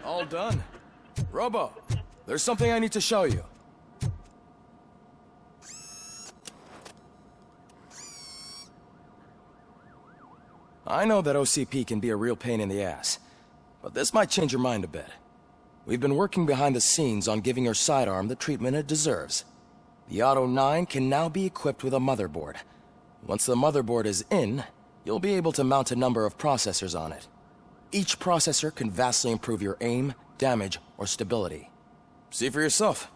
All done. Robo, there's something I need to show you. I know that OCP can be a real pain in the ass, but this might change your mind a bit. We've been working behind the scenes on giving your sidearm the treatment it deserves. The Auto 9 can now be equipped with a motherboard. Once the motherboard is in, you'll be able to mount a number of processors on it. Each processor can vastly improve your aim, damage, or stability. See for yourself.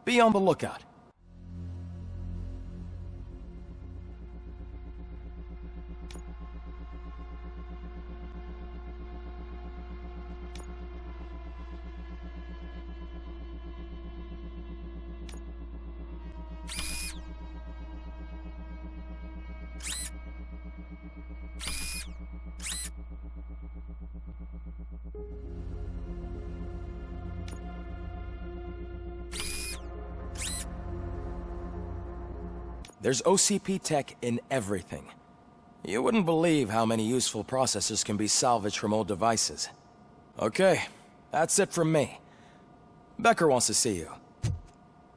Be on the lookout. There's OCP tech in everything. You wouldn't believe how many useful processors can be salvaged from old devices. Okay, that's it from me. Becker wants to see you.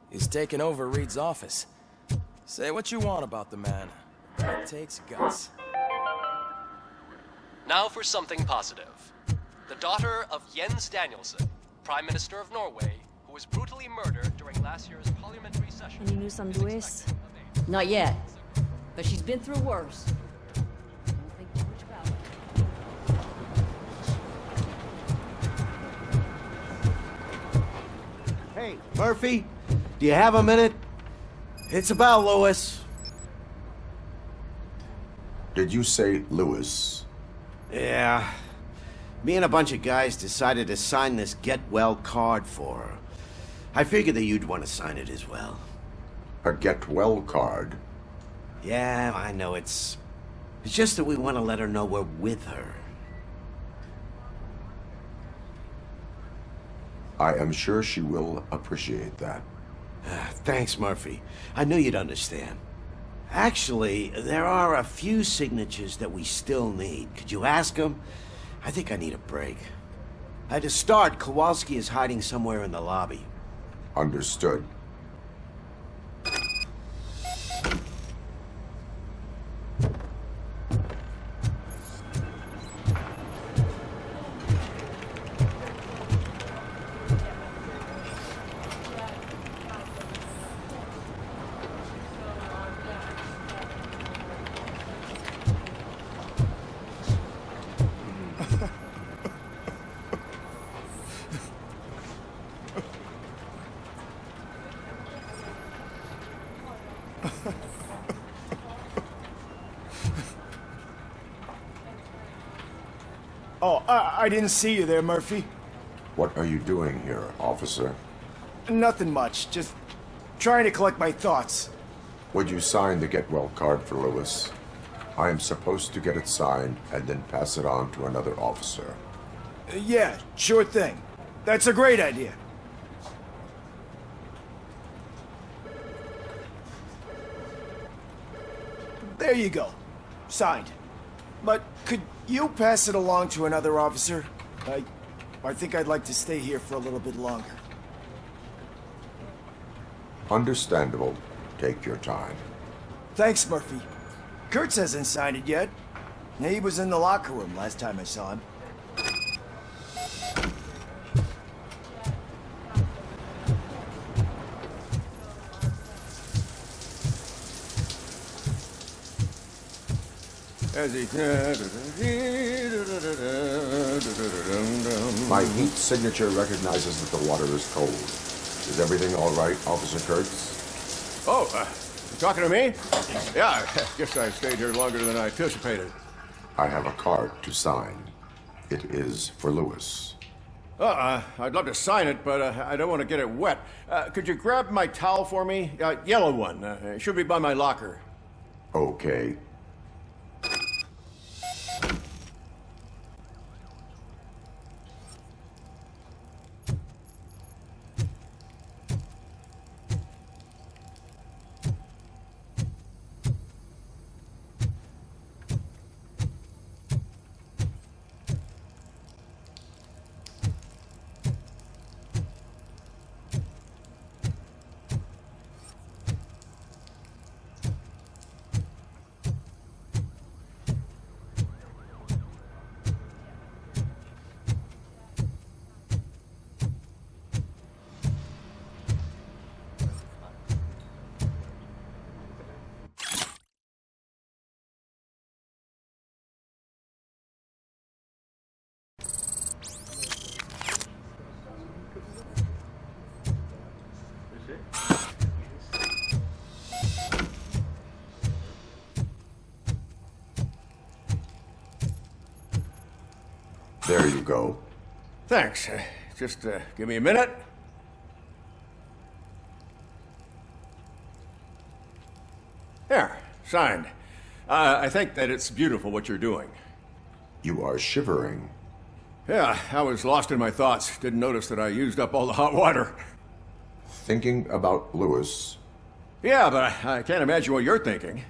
He's taken over Reed's office. Say what you want about the man, but it takes guts. Now for something positive. The daughter of Jens Danielson, Prime Minister of Norway, who was brutally murdered during last year's parliamentary session. Any news on Luis? Not yet, but she's been through worse. Don't think too much about it. Hey, Murphy, do you have a minute? It's about Lewis. Did you say Lewis? Yeah. Me and a bunch of guys decided to sign this get well card for her. I figured that you'd want to sign it as well. A get well card? Yeah, I know it's just that we want to let her know we're with her. I am sure she will appreciate that. Thanks, Murphy. I knew you'd understand. Actually, there are a few signatures that we still need. Could you ask them? I think I need a break. To start, Kowalski is hiding somewhere in the lobby. Understood. Oh, I didn't see you there, Murphy. What are you doing here, officer? Nothing much, just trying to collect my thoughts. Would you sign the get well card for Lewis? I am supposed to get it signed and then pass it on to another officer. Yeah, sure thing. That's a great idea. There you go. Signed. But could you pass it along to another officer? I think I'd like to stay here for a little bit longer. Understandable. Take your time. Thanks, Murphy. Kurtz hasn't signed it yet. He was in the locker room last time I saw him. My heat signature recognizes that the water is cold. Is everything all right, Officer Kurtz? Oh, you talking to me? Yeah, I guess I stayed here longer than I anticipated. I have a card to sign. It is for Lewis. I'd love to sign it, but I don't want to get it wet. Could you grab my towel for me? Yellow one. It should be by my locker. Okay. There you go. Thanks. Just give me a minute. There, signed. I think that it's beautiful what you're doing. You are shivering. Yeah, I was lost in my thoughts. Didn't notice that I used up all the hot water. Thinking about Lewis. Yeah, but I can't imagine what you're thinking.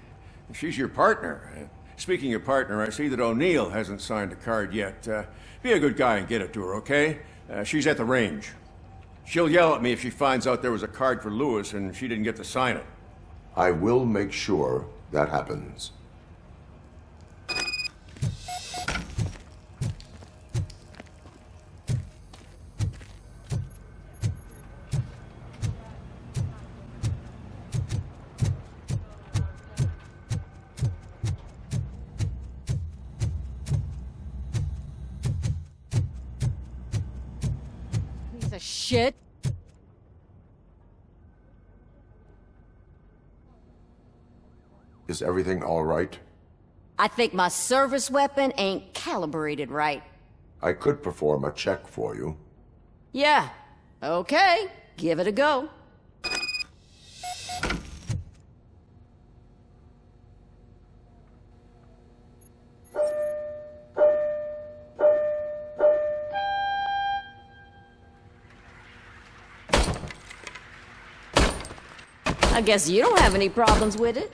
She's your partner. Speaking of partner, I see that O'Neill hasn't signed a card yet. Be a good guy and get it to her, okay? She's at the range. She'll yell at me if she finds out there was a card for Lewis and she didn't get to sign it. I will make sure that happens. Piece of shit. Is everything all right? I think my service weapon ain't calibrated right. I could perform a check for you. Yeah. Okay. Give it a go. I guess you don't have any problems with it.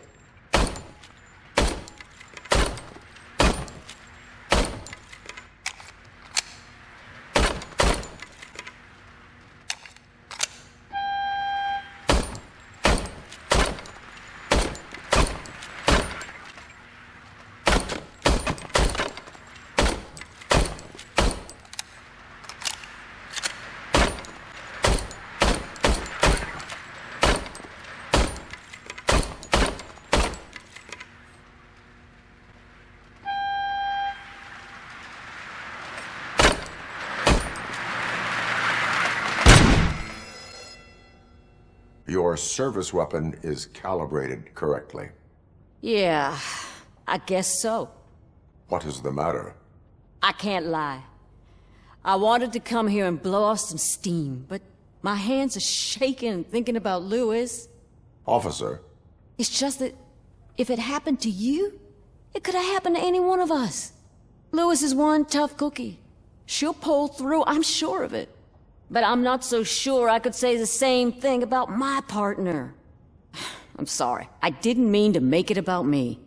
Your service weapon is calibrated correctly. Yeah, I guess so. What is the matter? I can't lie. I wanted to come here and blow off some steam, but my hands are shaking thinking about Lewis. Officer, It's just that if it happened to you, it could have happened to any one of us. Lewis is one tough cookie. She'll pull through, I'm sure of it. But I'm not so sure I could say the same thing about my partner. I'm sorry. I didn't mean to make it about me.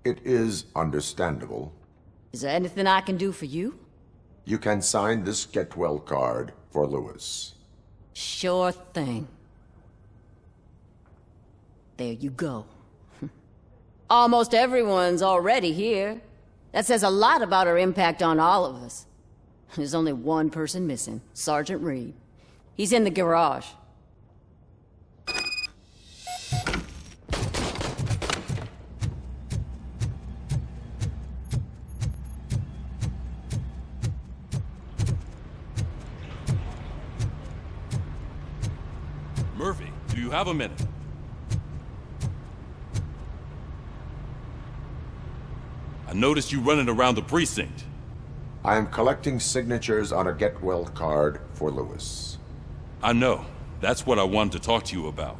it is understandable. Is there anything I can do for you? You can sign this get well card for Lewis. Sure thing. There you go. Almost everyone's already here. That says a lot about her impact on all of us. There's only one person missing, Sergeant Reed. He's in the garage. Murphy, do you have a minute? I noticed you running around the precinct. I am collecting signatures on a get well card for Lewis. I know. That's what I wanted to talk to you about.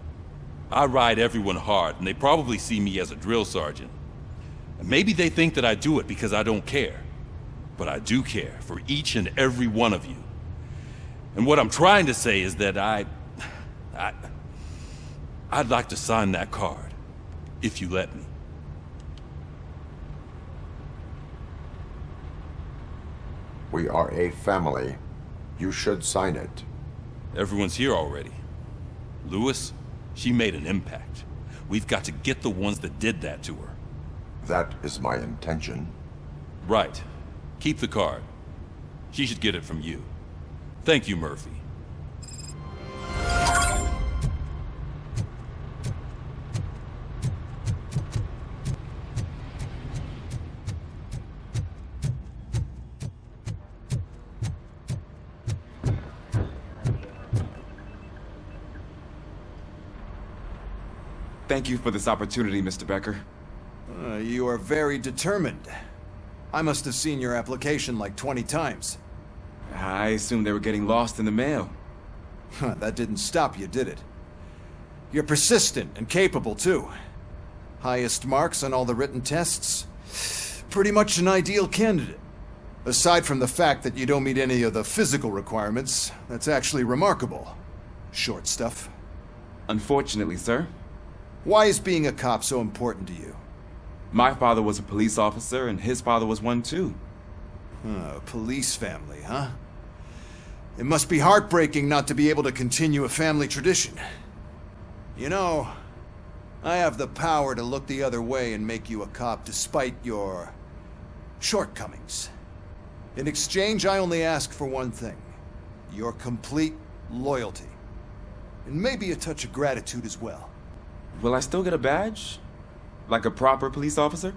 I ride everyone hard, and they probably see me as a drill sergeant. And maybe they think that I do it because I don't care. But I do care for each and every one of you. And what I'm trying to say is that I'd like to sign that card, if you let me. We are a family. You should sign it. Everyone's here already. Lewis, she made an impact. We've got to get the ones that did that to her. That is my intention. Right. Keep the card. She should get it from you. Thank you, Murphy. Thank you for this opportunity, Mr. Becker. You are very determined. I must have seen your application like 20 times. I assumed they were getting lost in the mail. That didn't stop you, did it? You're persistent and capable, too. Highest marks on all the written tests. Pretty much an ideal candidate. Aside from the fact that you don't meet any of the physical requirements, that's actually remarkable. Short stuff. Unfortunately, sir. Why is being a cop so important to you? My father was a police officer, and his father was one too. A police family, huh? It must be heartbreaking not to be able to continue a family tradition. You know, I have the power to look the other way and make you a cop despite your shortcomings. In exchange, I only ask for one thing. Your complete loyalty. And maybe a touch of gratitude as well. Will I still get a badge? Like a proper police officer?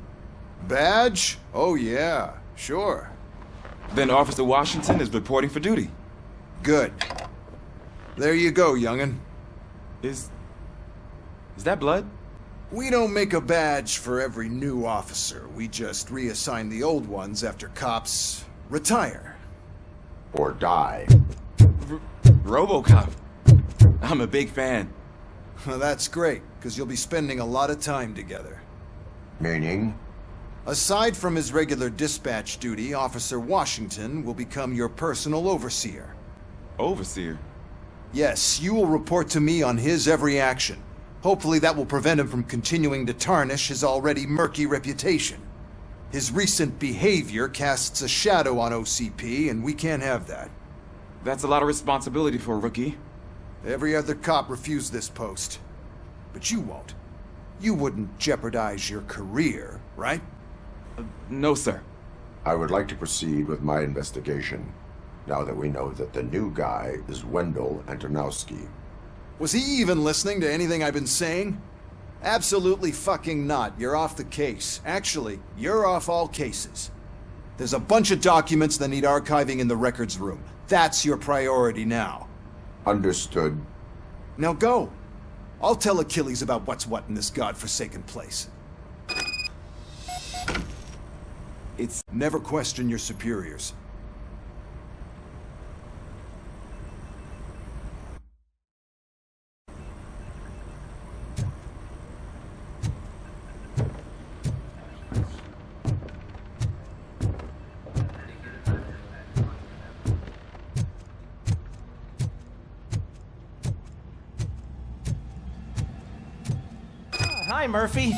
Badge? Oh yeah, sure. Then Officer Washington is reporting for duty. Good. There you go, young'un. Is that blood? We don't make a badge for every new officer. We just reassign the old ones after cops retire. Or die. Robocop. I'm a big fan. Well, that's great, because you'll be spending a lot of time together. Meaning? Aside from his regular dispatch duty, Officer Washington will become your personal overseer. Overseer? Yes, you will report to me on his every action. Hopefully that will prevent him from continuing to tarnish his already murky reputation. His recent behavior casts a shadow on OCP, and we can't have that. That's a lot of responsibility for a rookie. Every other cop refused this post. But you won't. You wouldn't jeopardize your career, right? No, sir. I would like to proceed with my investigation, now that we know that the new guy is Wendell Antonowski. Was he even listening to anything I've been saying? Absolutely fucking not. You're off the case. Actually, you're off all cases. There's a bunch of documents that need archiving in the records room. That's your priority now. Understood. Now go. I'll tell Achilles about what's what in this godforsaken place. It's never question your superiors. Hi, Murphy.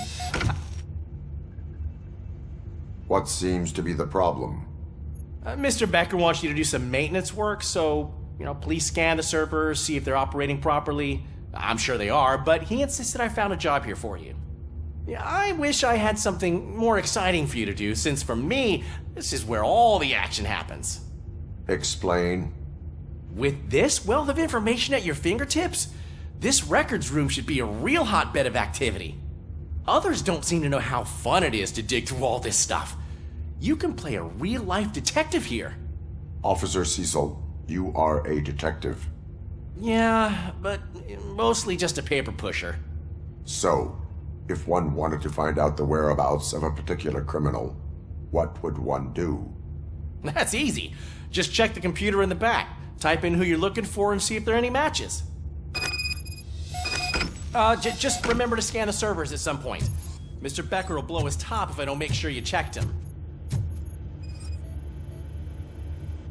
What seems to be the problem? Mr. Becker wants you to do some maintenance work, so, please scan the servers, see if they're operating properly. I'm sure they are, but he insisted I found a job here for you. Yeah, I wish I had something more exciting for you to do, since for me, this is where all the action happens. Explain. With this wealth of information at your fingertips, this records room should be a real hotbed of activity. Others don't seem to know how fun it is to dig through all this stuff. You can play a real-life detective here. Officer Cecil, you are a detective. Yeah, but mostly just a paper pusher. So, if one wanted to find out the whereabouts of a particular criminal, what would one do? That's easy. Just check the computer in the back, type in who you're looking for, and see if there are any matches. Just remember to scan the servers at some point. Mr. Becker will blow his top if I don't make sure you checked him.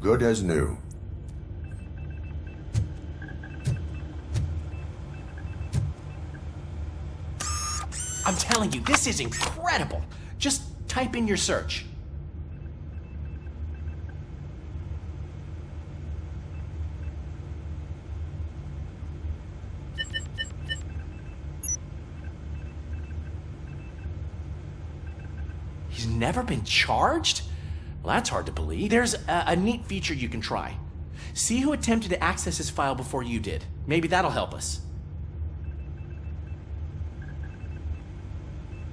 Good as new. I'm telling you, this is incredible. Just type in your search. He's never been charged? Well, that's hard to believe. There's a neat feature you can try. See who attempted to access his file before you did. Maybe that'll help us.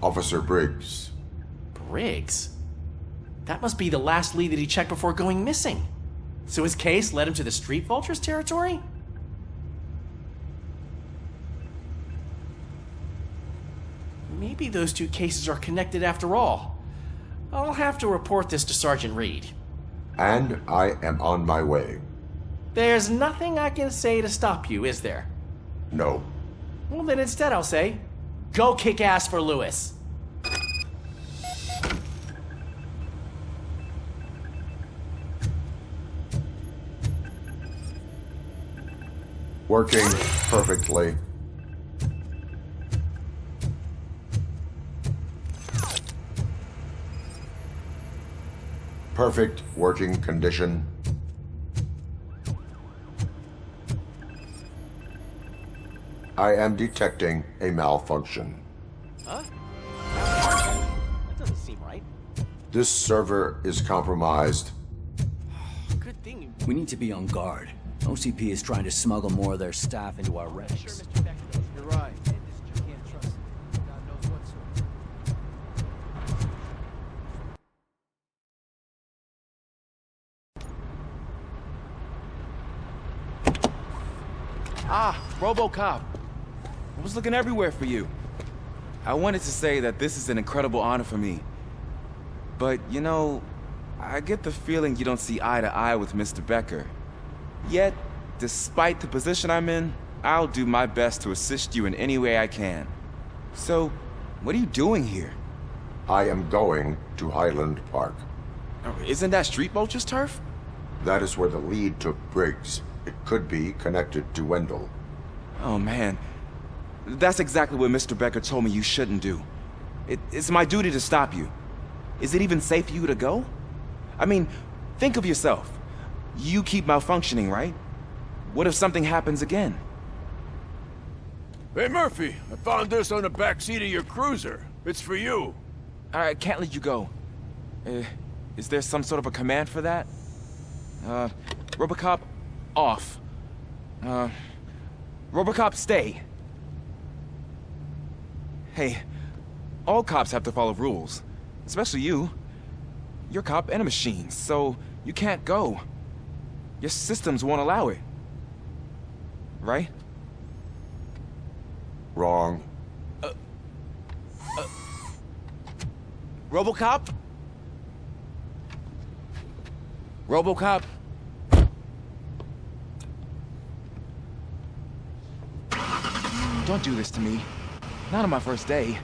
Officer Briggs. Briggs? That must be the last lead that he checked before going missing. So his case led him to the Street Vultures territory? Maybe those two cases are connected after all. I'll have to report this to Sergeant Reed. And I am on my way. There's nothing I can say to stop you, is there? No. Well, then instead I'll say, go kick ass for Lewis. Working perfectly. Perfect working condition. I am detecting a malfunction. Huh? That doesn't seem right. This server is compromised. Good thing you... We need to be on guard. OCP is trying to smuggle more of their staff into our ranks. Sure, Mr. Becker knows. You're right. You can't trust him. God knows what sort. Ah, Robocop. I was looking everywhere for you. I wanted to say that this is an incredible honor for me. But, I get the feeling you don't see eye to eye with Mr. Becker. Yet, despite the position I'm in, I'll do my best to assist you in any way I can. So, what are you doing here? I am going to Highland Park. Isn't that Street Vulture's turf? That is where the lead took Briggs. It could be connected to Wendell. Oh, man. That's exactly what Mr. Becker told me you shouldn't do. It's my duty to stop you. Is it even safe for you to go? I mean, think of yourself. You keep malfunctioning, right? What if something happens again? Hey, Murphy, I found this on the back seat of your cruiser. It's for you. I can't let you go. Is there some sort of a command for that? Robocop, off. Robocop, stay. Hey, all cops have to follow rules. Especially you. you're a cop and a machine, so you can't go. Your systems won't allow it. Right? Wrong. Robocop? Robocop? Don't do this to me. Not on my first day.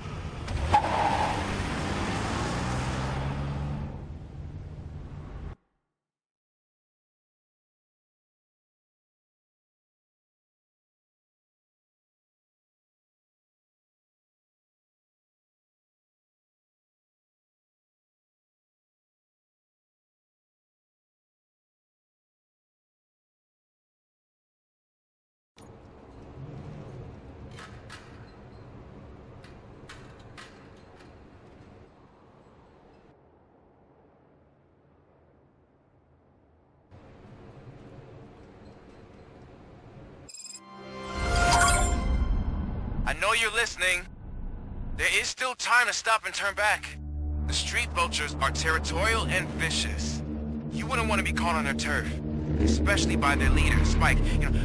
I know you're listening. There is still time to stop and turn back. The street vultures are territorial and vicious. You wouldn't want to be caught on their turf, especially by their leader, Spike. You know,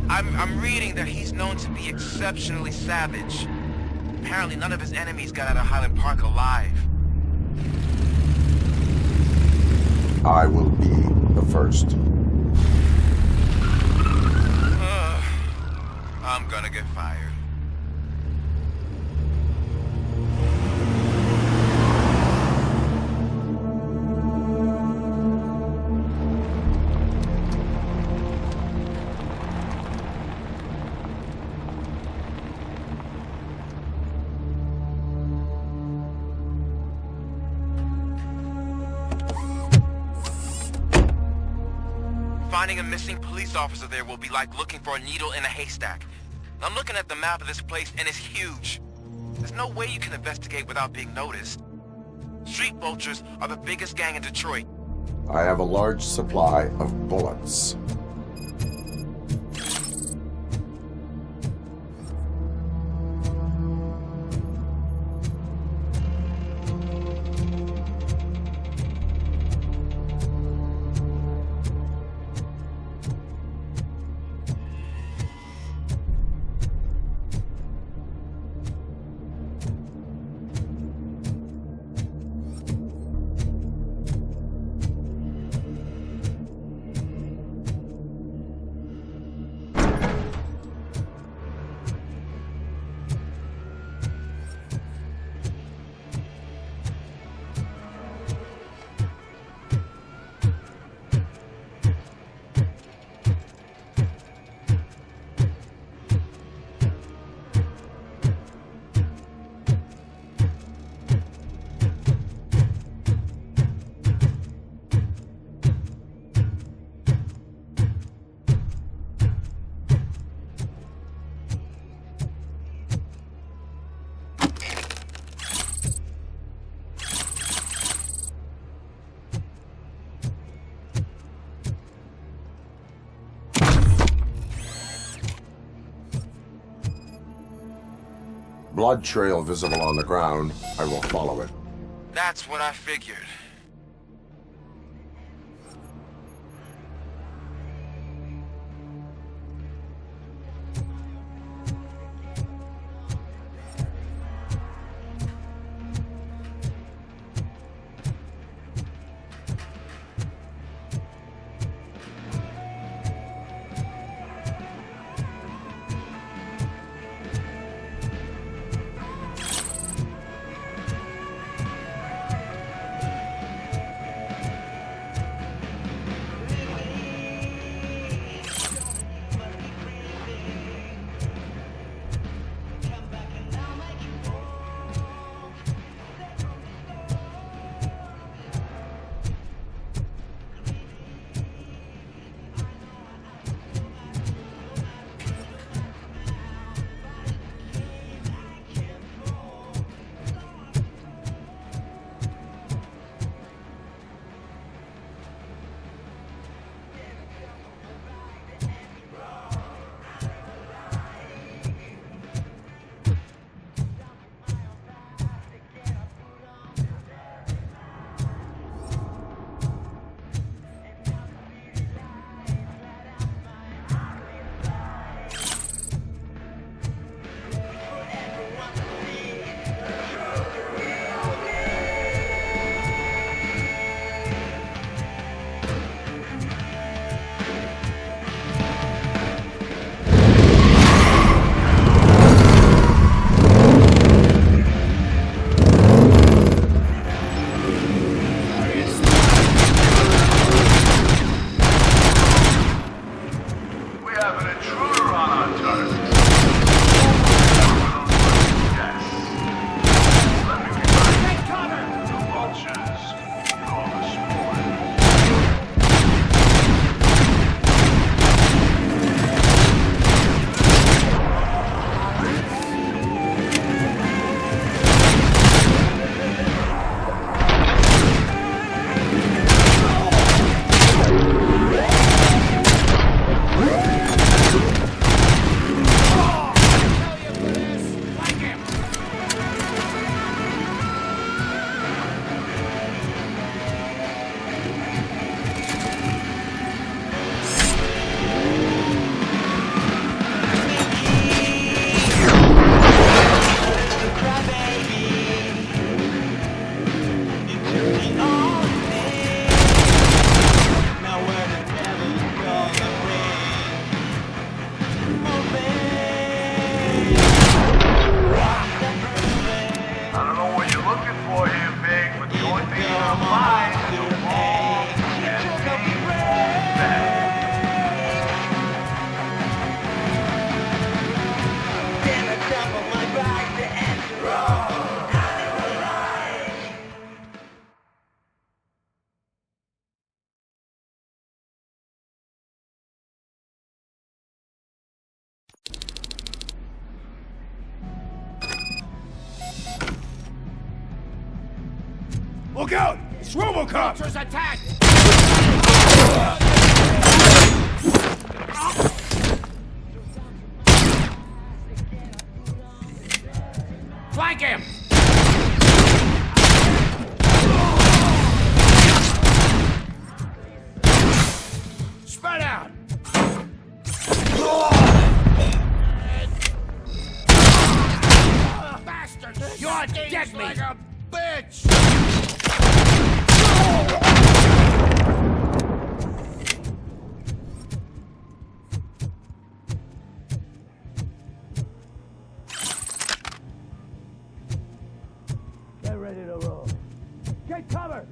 I'm reading that he's known to be exceptionally savage. Apparently none of his enemies got out of Highland Park alive. I will be the first. I'm gonna get fired. Finding a missing police officer there will be like looking for a needle in a haystack. I'm looking at the map of this place and it's huge. There's no way you can investigate without being noticed. Street vultures are the biggest gang in Detroit. I have a large supply of bullets. Blood trail visible on the ground. I will follow it. That's what I figured. Look out! It's Robocop! Vultures attack! Flank him! Spread out! Bastard! You're dead, me! Like a bitch! Get ready to roll. Get cover!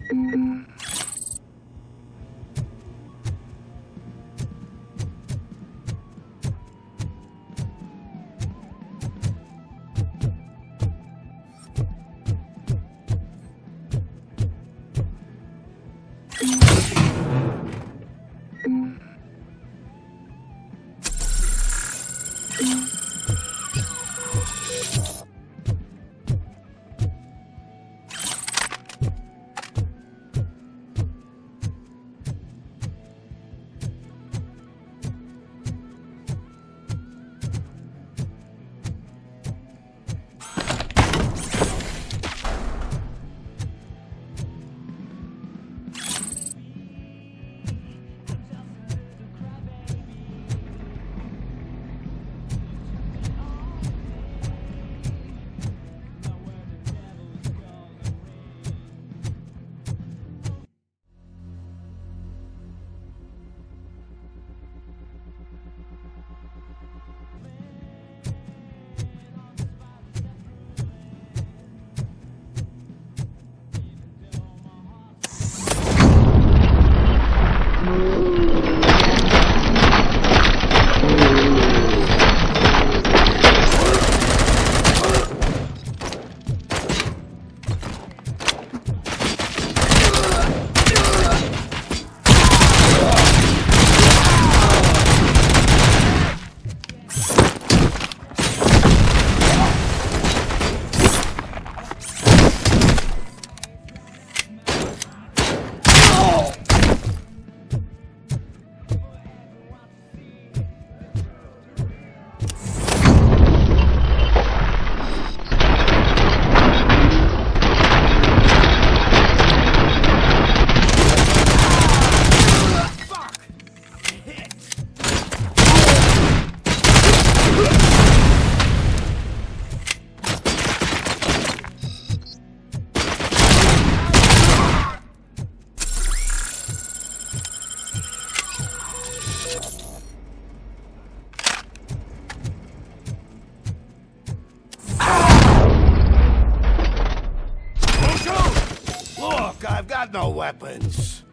I've got no weapons.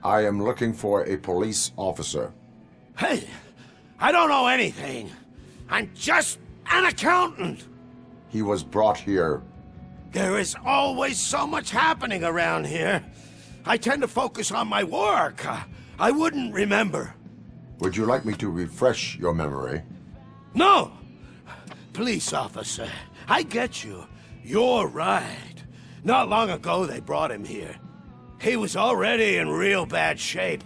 I am looking for a police officer. Hey, I don't know anything. I'm just an accountant. He was brought here. There is always so much happening around here. I tend to focus on my work. I wouldn't remember. Would you like me to refresh your memory? No! Police officer, I get you. You're right. Not long ago they brought him here. He was already in real bad shape.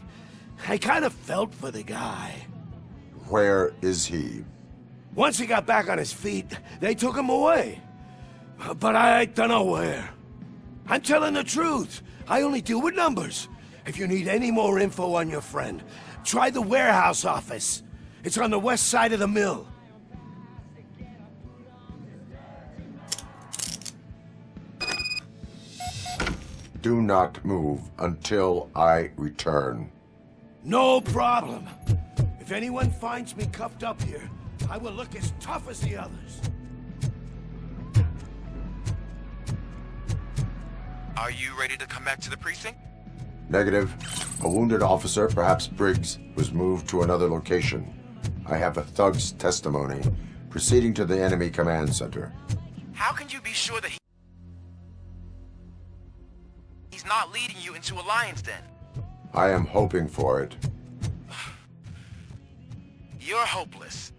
I kind of felt for the guy. Where is he? Once he got back on his feet, they took him away. But I don't know where. I'm telling the truth. I only deal with numbers. If you need any more info on your friend, try the warehouse office. It's on the west side of the mill. Do not move until I return. No problem. If anyone finds me cuffed up here, I will look as tough as the others. Are you ready to come back to the precinct? Negative. A wounded officer, perhaps Briggs, was moved to another location. I have a thug's testimony, proceeding to the enemy command center. How can you be sure that he's not leading you into a lion's den? I am hoping for it. You're hopeless.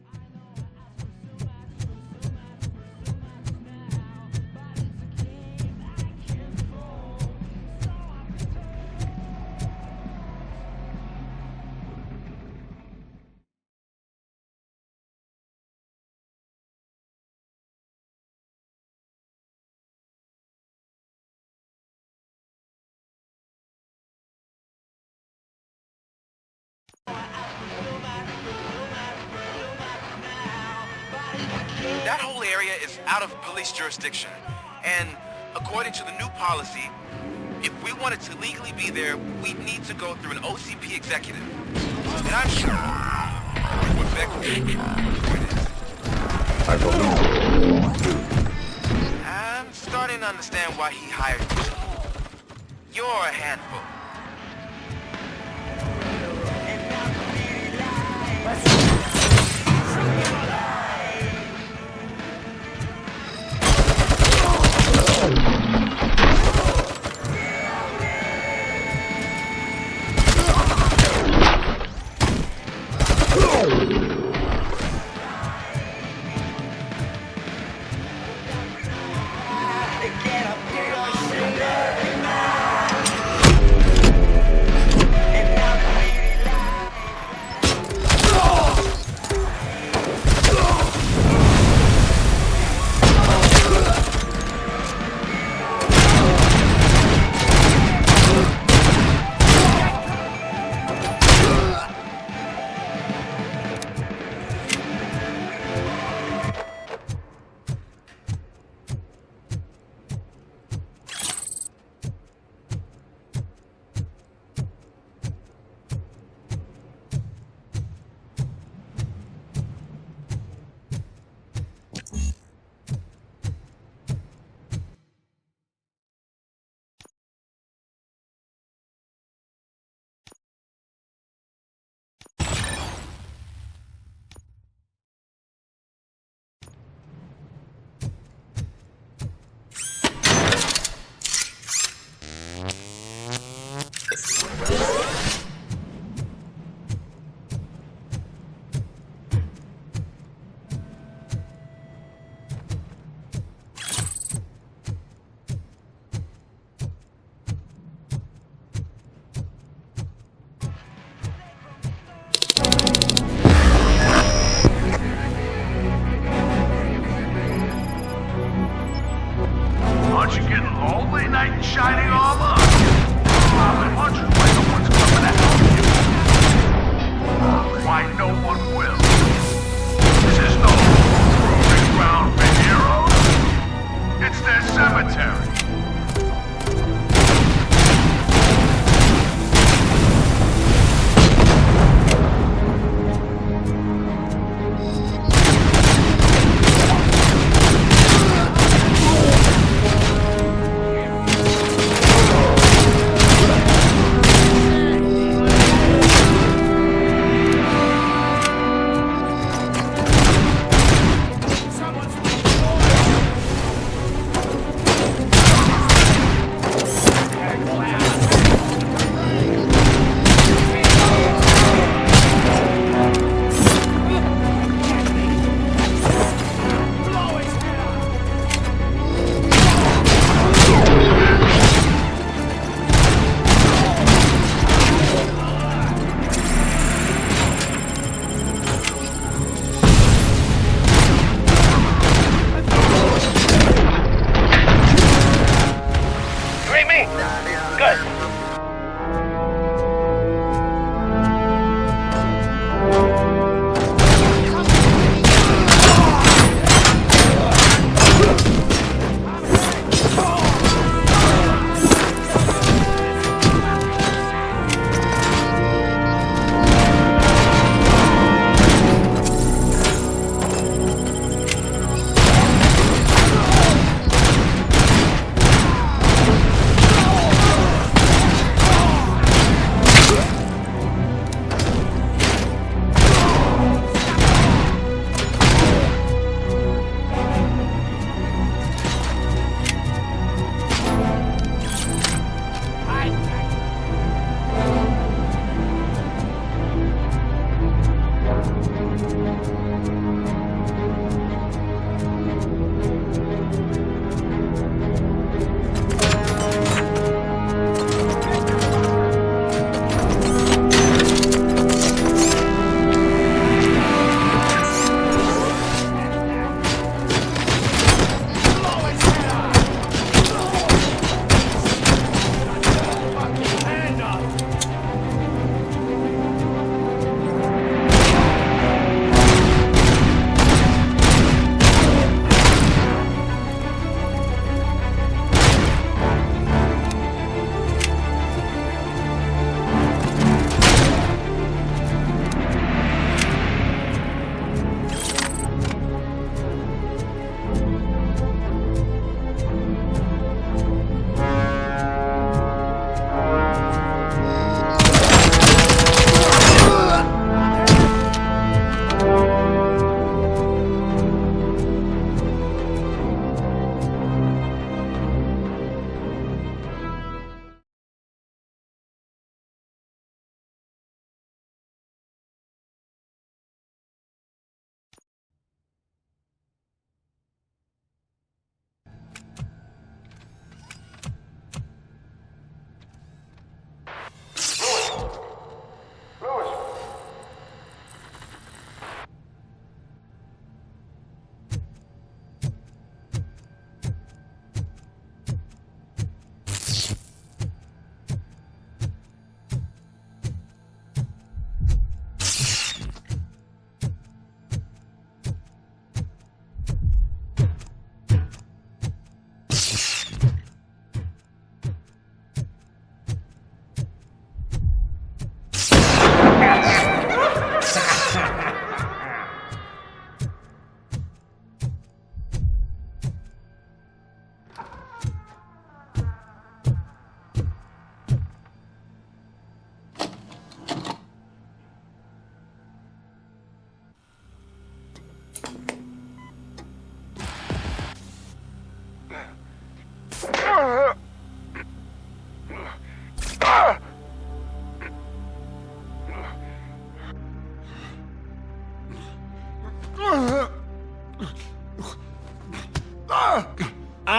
That whole area is out of police jurisdiction, and according to the new policy, if we wanted to legally be there, we'd need to go through an OCP executive. And I'm sure what Beck I believe you. I'm starting to understand why he hired you. You're a handful.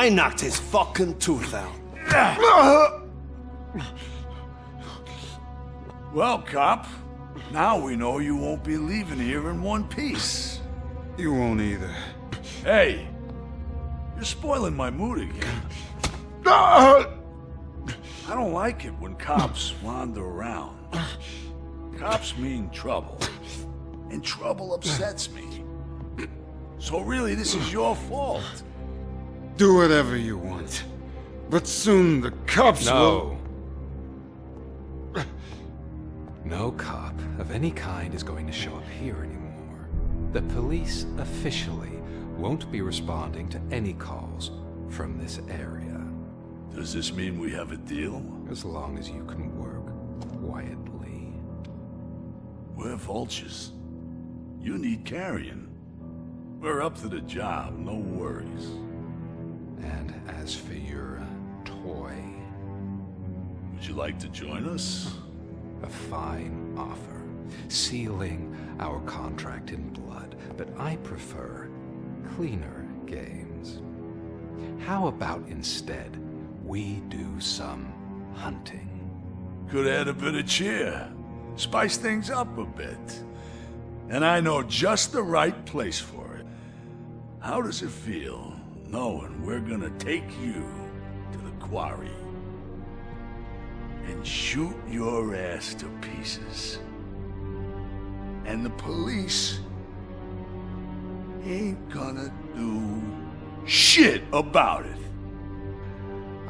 I knocked his fucking tooth out. Well, cop, now we know you won't be leaving here in one piece. You won't either. Hey, you're spoiling my mood again. I don't like it when cops wander around. Cops mean trouble, and trouble upsets me. So really, this is your fault. Do whatever you want. But soon the cops will... No cop of any kind is going to show up here anymore. The police officially won't be responding to any calls from this area. Does this mean we have a deal? As long as you can work quietly. We're vultures. You need carrion. We're up to the job, no worries. And as for your toy... Would you like to join us? A fine offer, sealing our contract in blood, but I prefer cleaner games. How about instead we do some hunting? Could add a bit of cheer, spice things up a bit. And I know just the right place for it. How does it feel knowing we're gonna take you to the quarry and shoot your ass to pieces? And the police ain't gonna do shit about it.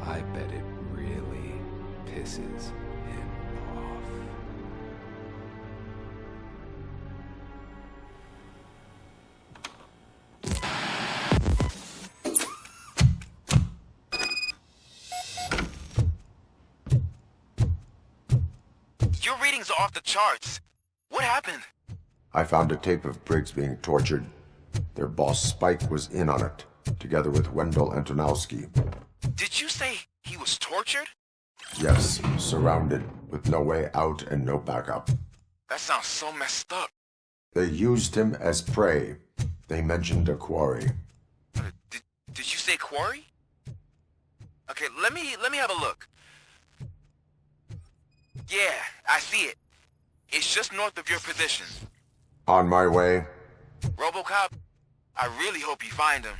I bet it really pisses him off. Your readings are off the charts. What happened? I found a tape of Briggs being tortured. Their boss Spike was in on it, together with Wendell Antonowski. Did you say he was tortured? Yes, surrounded, with no way out and no backup. That sounds so messed up. They used him as prey. They mentioned a quarry. Did you say quarry? Okay, let me have a look. Yeah, I see it. It's just north of your position. On my way. Robocop, I really hope you find him.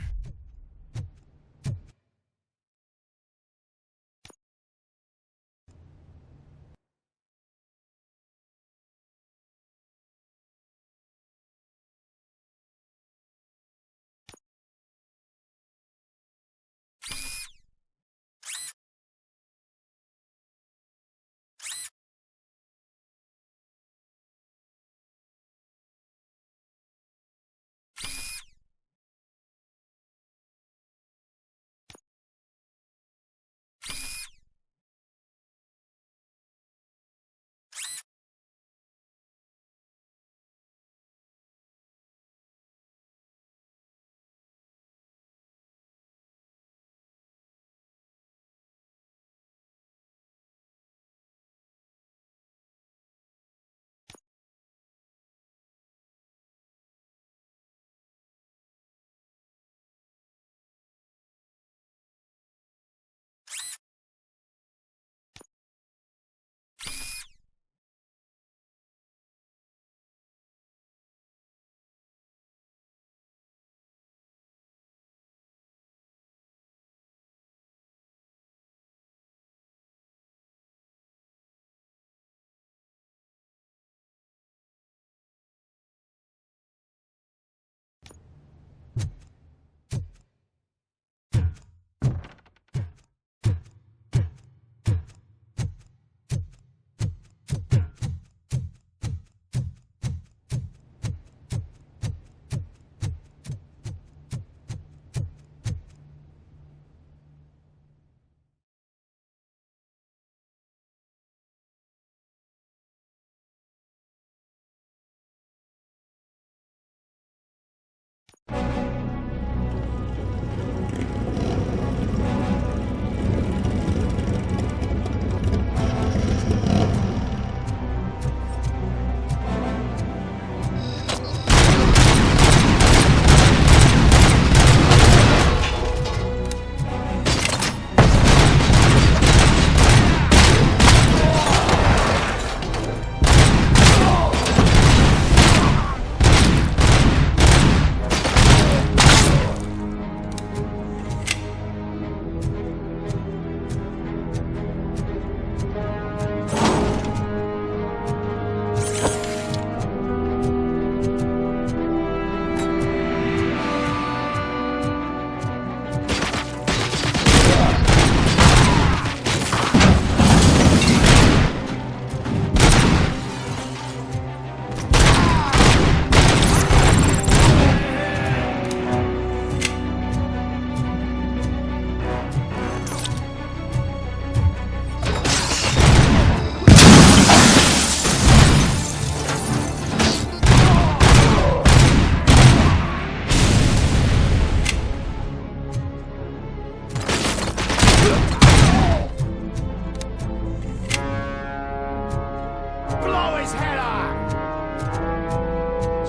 head off!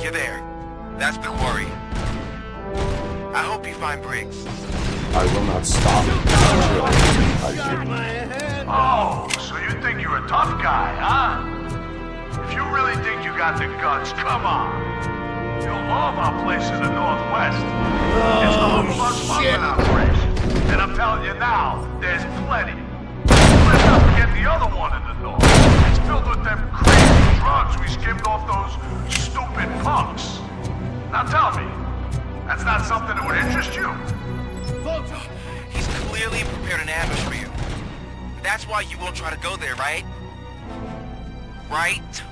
You're there. That's the quarry. I hope you find Briggs. I will not stop. Oh, so you think you're a tough guy, huh? If you really think you got the guts, come on. You'll love our place in the Northwest. It's the home smuggling operation. And I'm telling you now, there's plenty. Let's not forget the other one in the North. It's filled with them crazy drugs we skimmed off those stupid punks. Now tell me, that's not something that would interest you? He's clearly prepared an ambush for you. That's why you won't try to go there, right? Right?